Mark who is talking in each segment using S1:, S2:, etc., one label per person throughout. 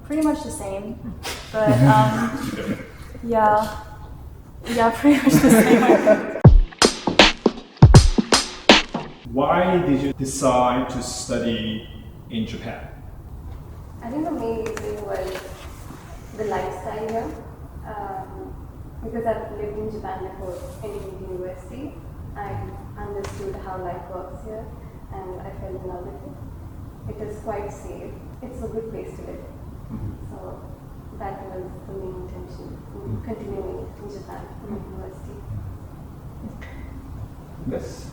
S1: Pretty much the same, but yeah, pretty much the same.
S2: Why did you decide to study in Japan?
S3: I think the main reason was the lifestyle here. Because I've lived in Japan before entering university, I understood how life works here and I fell in love with it. It is quite safe. It's a good place to live. So that was the main intention in continuing in Japan from university.
S4: Yes.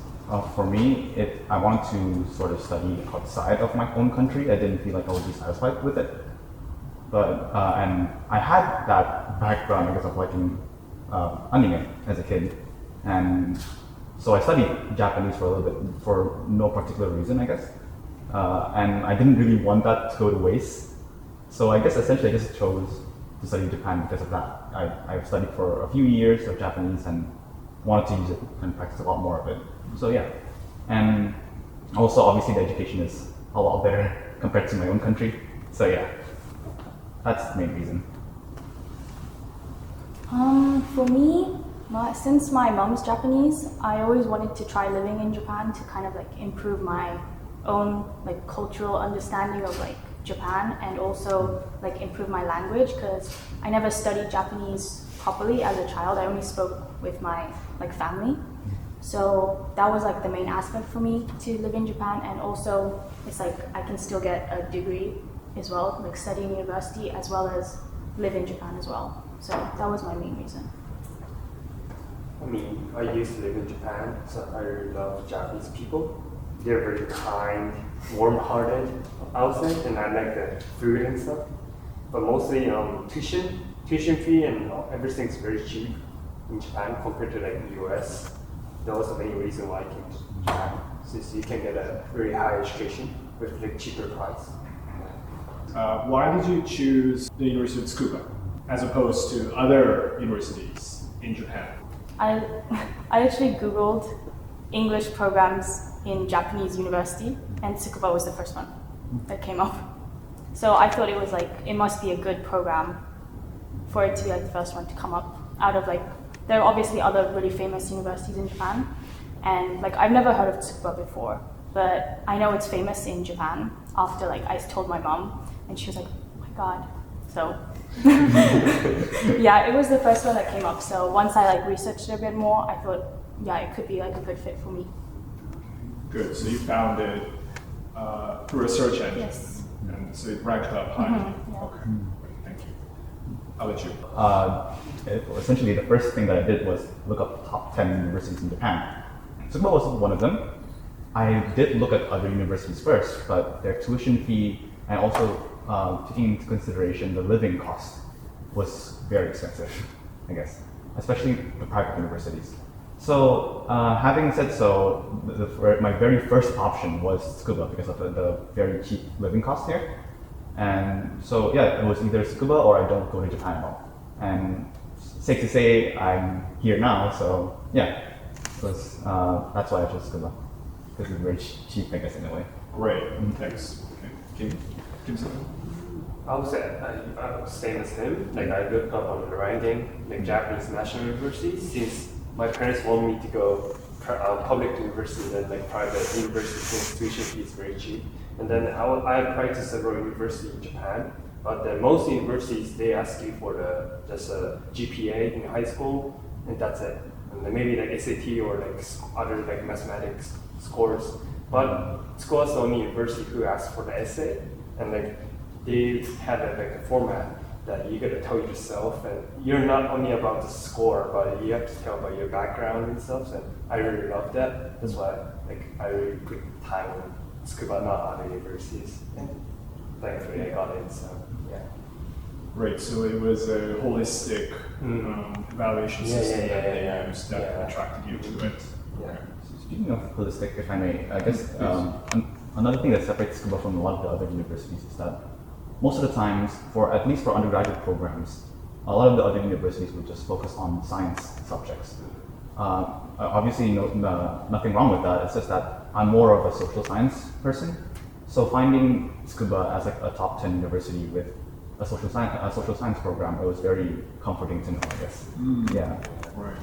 S4: For me, I wanted to sort of study outside of my own country. I didn't feel like I would be satisfied with it. But and I had that background because of liking anime as a kid, and so I studied Japanese for a little bit for no particular reason, I guess. And I didn't really want that to go to waste. So I guess essentially I just chose to study Japan because of that. I've studied for a few years of Japanese and wanted to use it and practice a lot more of it. So yeah, and also obviously the education is a lot better compared to my own country. So yeah, that's the main reason.
S1: For me, since my mom's Japanese, I always wanted to try living in Japan to kind of like improve my own like cultural understanding of like Japan and also like improve my language because I never studied Japanese properly as a child. I only spoke with my like family. So that was like the main aspect for me to live in Japan, and also it's like I can still get a degree as well, like study in university as well as live in Japan as well. So that was my main reason.
S5: I mean, I used to live in Japan, so I really love Japanese people. They're very kind, warm-hearted, I would say, and I like the food and stuff. But mostly tuition fee and everything's very cheap in Japan compared to like the US. That was the main reason why I came to Japan, since you can get a very high education with like cheaper price.
S2: Why did you choose the University of Tsukuba as opposed to other universities in Japan?
S1: I actually Googled English programs in Japanese university, and Tsukuba was the first one that came up. So I thought it was like, it must be a good program for it to be like the first one to come up out of like, there are obviously other really famous universities in Japan, and like I've never heard of Tsukuba before, but I know it's famous in Japan after like I told my mom, and she was like, oh my god. So yeah, it was the first one that came up. So once I like researched it a bit more, I thought, yeah, it could be like a good fit for me.
S2: Good. So you found it through a search engine.
S1: Yes.
S2: And so it ranked up high.
S1: Yeah.
S2: Okay. Thank you. I'll let you.
S4: Essentially, the first thing that I did was look up top 10 universities in Japan. Tsukuba was one of them. I did look at other universities first, but their tuition fee and also taking into consideration the living cost was very expensive, I guess, especially the private universities. So having said so, my very first option was Tsukuba because of the very cheap living cost here. And so yeah, it was either Tsukuba or I don't go to Japan at all. And safe to say I'm here now, so yeah, that's why I chose Tsukuba. Because it's very cheap, I guess, in a way.
S2: Great. Thanks. Okay. Kim?
S5: I would say I was same as him. Like I looked up on the ranking, like Japanese national universities, since my parents want me to go public university and then like private university since tuition fee is very cheap. And then I applied to several universities in Japan, but then most universities they ask you for just a GPA in high school, and that's it. And then maybe like SAT or like other like mathematics scores. But Tsukuba is the only university who asks for the essay, and like they had a format that you gotta tell yourself, and you're not only about the score, but you have to tell about your background and stuff. And I really love that. That's why like I really put time on Tsukuba, not other universities. And thankfully I got it. So yeah.
S2: Right. So it was a holistic evaluation system that they used that attracted you to it.
S5: Yeah.
S4: Speaking of holistic, if I may, I guess another thing that separates Tsukuba from a lot of the other universities is that most of the times, at least for undergraduate programs, a lot of the other universities would just focus on science subjects. Obviously, nothing wrong with that. It's just that I'm more of a social science person, So finding Tsukuba as like a top 10 university with a social science program, it was very comforting to know, I guess. Yeah.
S2: Right.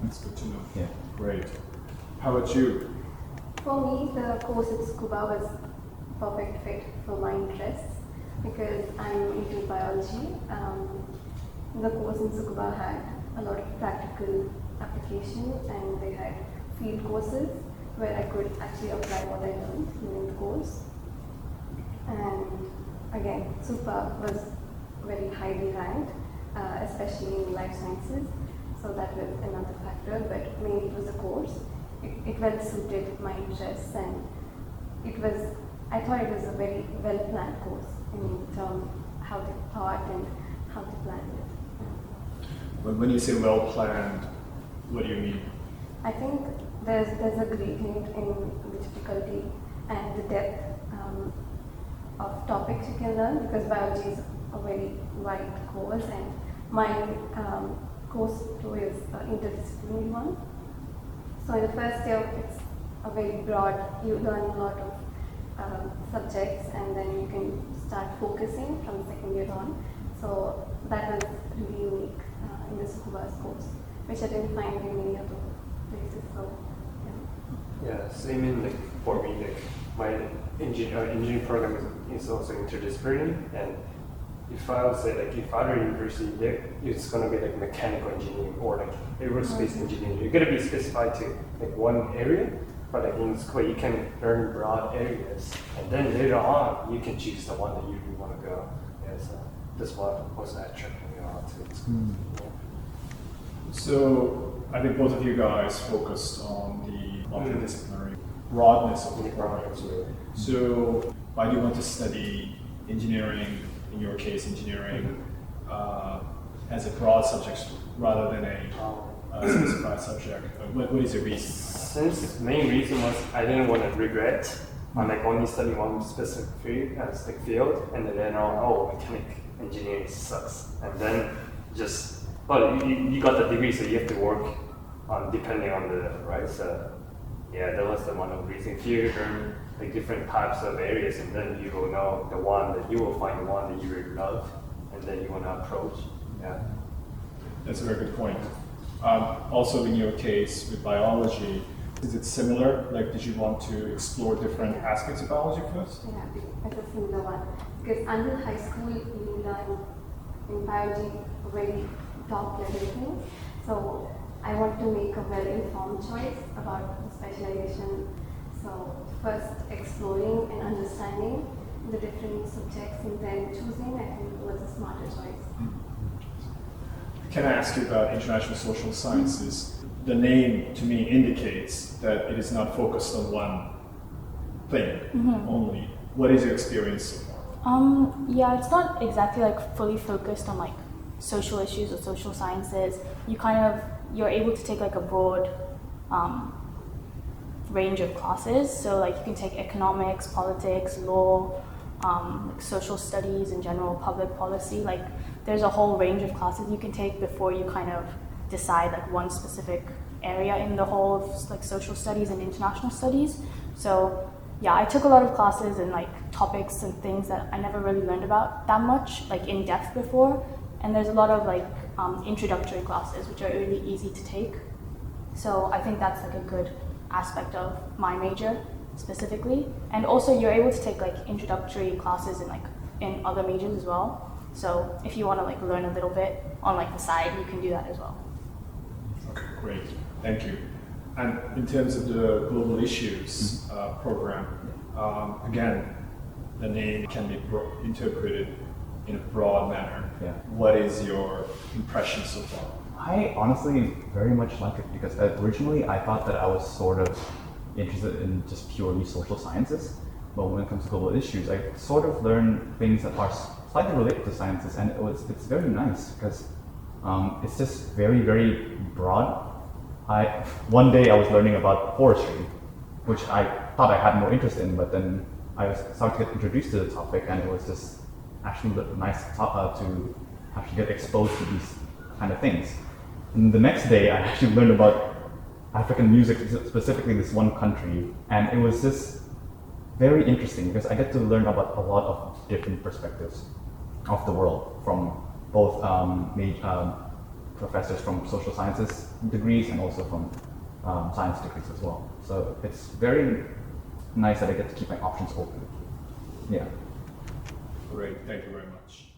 S2: That's good to know.
S4: Yeah.
S2: Great. How about you?
S3: For me, the course at Tsukuba was perfect fit for my interests because I'm into biology. The course in Tsukuba had a lot of practical application and they had field courses where I could actually apply what I learned during the course. And again, Tsukuba was very highly ranked, especially in life sciences. So that was another factor, but mainly it was the course. It well suited my interests and I thought it was a very well planned course in terms of how they thought and how they planned it.
S2: When you say well planned, what do you mean?
S3: I think there's a gradient in the difficulty and the depth of topics you can learn because biology is a very wide course and my course too is an interdisciplinary one. So in the first year it's a very broad, you learn a lot of subjects and then you can start focusing from second year on. So that was really unique in the Tsukuba's course, which I didn't find in many other places. So
S5: Yeah, same in like for me, like my engineering program is also interdisciplinary, and if I would say like if other university it's gonna be like mechanical engineering or like aerospace engineering, you're gonna be specified to like one area, but like in school you can learn broad areas, and then later on you can choose the one that you really want to go. Yeah, so that's what was attracting me a lot to it.
S2: So I think both of you guys focused on the multidisciplinary broadness of the program. So why do you want to study engineering, in your case engineering, as a broad subject rather than a specified subject? What is your reason?
S5: Since the main reason was I didn't want to regret on like only studying one specific field and then mechanic engineering sucks, and then just you got the degree, so you have to work on depending on the right. So yeah, that was the one of the reasons. If you learn like different types of areas, and then you will know the one that you will find the one that you really love, and then you want to approach. Yeah,
S2: That's a very good point. Also, in your case with biology, is it similar? Like, did you want to explore different aspects of biology first?
S3: yeah, it's a similar one because until high school you learn in biology very top level things. So I want to make a well-informed choice about the specialization. So first exploring and understanding the different subjects and then choosing, I think was a smarter choice.
S2: Can I ask you about international social sciences? The name to me indicates that it is not focused on one thing only. What is your experience so far?
S1: Yeah, it's not exactly like fully focused on like social issues or social sciences. You're able to take like a broad range of classes. So like you can take economics, politics, law, like social studies in general, public policy. Like there's a whole range of classes you can take before you kind of decide like one specific area in the whole of like social studies and international studies. So yeah, I took a lot of classes and like topics and things that I never really learned about that much, like in depth before. And there's a lot of like introductory classes which are really easy to take. So I think that's like a good aspect of my major specifically. And also you're able to take like introductory classes in other majors as well. So if you want to like learn a little bit on like the side, you can do that as well.
S2: Okay, great. Thank you. And in terms of the global issues program, again, the name can be interpreted in a broad manner.
S4: Yeah.
S2: What is your impression so far?
S4: I honestly very much like it because originally I thought that I was sort of interested in just purely social sciences, but when it comes to global issues, I sort of learn things that are slightly related to sciences, and it's very nice because it's just very, very broad. One day I was learning about forestry, which I thought I had no interest in, but then I started to get introduced to the topic, and it was just actually nice to actually get exposed to these kind of things. And the next day I actually learned about African music, specifically this one country, and it was just very interesting because I get to learn about a lot of different perspectives of the world from both professors from social sciences degrees and also from science degrees as well. So it's very nice that I get to keep my options open. Yeah.
S2: Great, thank you very much.